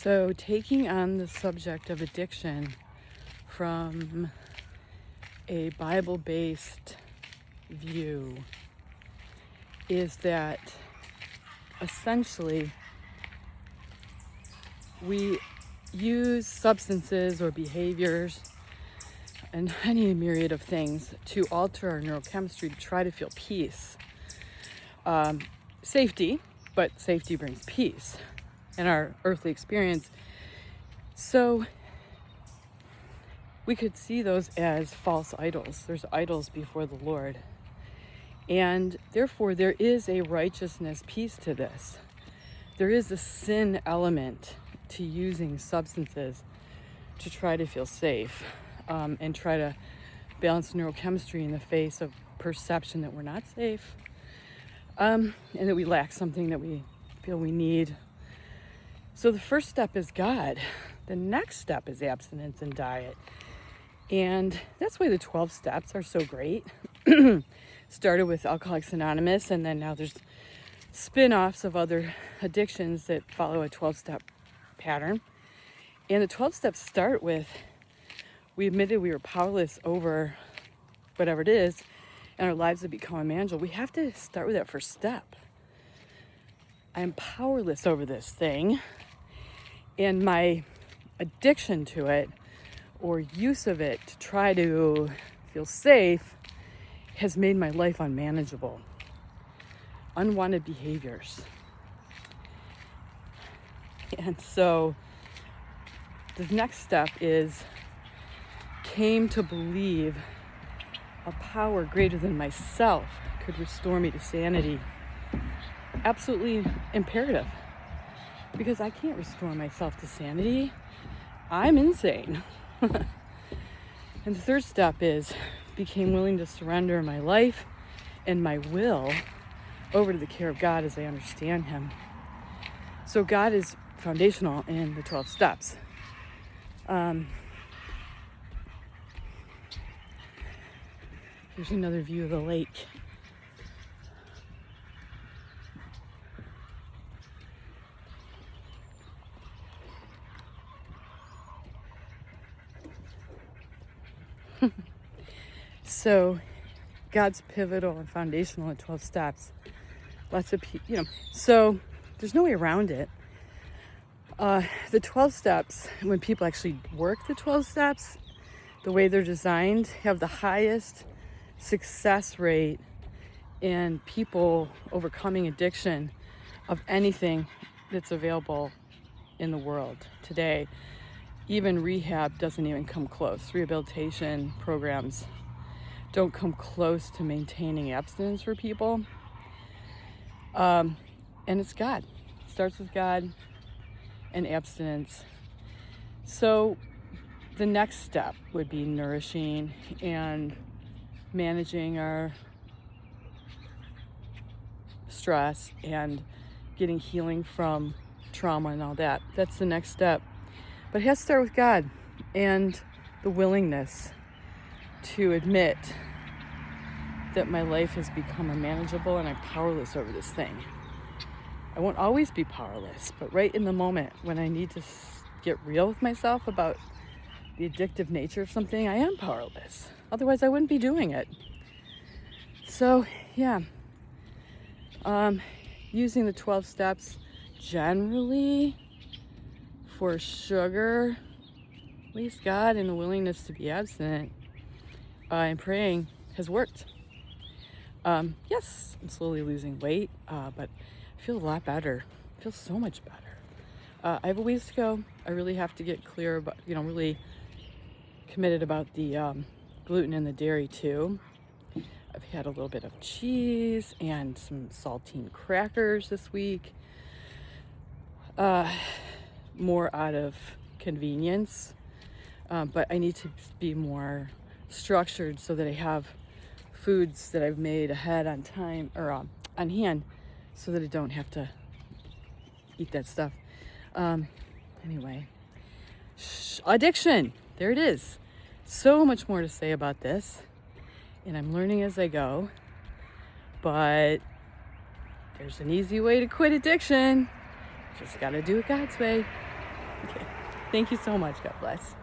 So, taking on the subject of addiction from a Bible-based view is that essentially we use substances or behaviors and any myriad of things to alter our neurochemistry to try to feel peace. Safety, but safety brings peace in our earthly experience. So we could see those as false idols. There's idols before the Lord. And therefore, there is a righteousness piece to this. There is a sin element to using substances to try to feel safe and try to balance neurochemistry in the face of perception that we're not safe and that we lack something that we feel we need. So the first step is God. The next step is abstinence and diet. And that's why the 12 steps are so great. Started with Alcoholics Anonymous, and then now there's spin-offs of other addictions that follow a 12-step pattern. And the 12 steps start with, we admitted we were powerless over whatever it is, and our lives have become unmanageable. We have to start with that first step. I am powerless over this thing, and my addiction to it or use of it to try to feel safe has made my life unmanageable. Unwanted behaviors. And so the next step is came to believe a power greater than myself could restore me to sanity. Absolutely imperative, because I can't restore myself to sanity. I'm insane. And the third step is became willing to surrender my life and my will over to the care of God as I understand Him. So God is foundational in the 12 steps. Here's another view of the lake. So God's pivotal and foundational in 12 steps. Lots of so there's no way around it. The 12 steps, when people actually work the 12 steps, the way they're designed, have the highest success rate in people overcoming addiction of anything that's available in the world today. Even rehab doesn't even come close. Rehabilitation programs don't come close to maintaining abstinence for people. And it's God. It starts with God and abstinence. So the next step would be nourishing and managing our stress and getting healing from trauma and all that. That's the next step. But it has to start with God and the willingness to admit that my life has become unmanageable and I'm powerless over this thing. I won't always be powerless, but right in the moment when I need to get real with myself about the addictive nature of something, I am powerless. Otherwise, I wouldn't be doing it. So, yeah. Using the 12 steps generally for sugar, at least God and the willingness to be abstinent and praying has worked. Yes, I'm slowly losing weight, but I feel a lot better. I feel so much better. I have a ways to go. I really have to get clear about, really committed about the gluten and the dairy too. I've had a little bit of cheese and some saltine crackers this week. More out of convenience, but I need to be more structured so that I have foods that I've made ahead on time or on hand so that I don't have to eat that stuff. Anyway, addiction, there it is. So much more to say about this, and I'm learning as I go, but there's an easy way to quit addiction. Just gotta do it God's way. Thank you so much. God bless.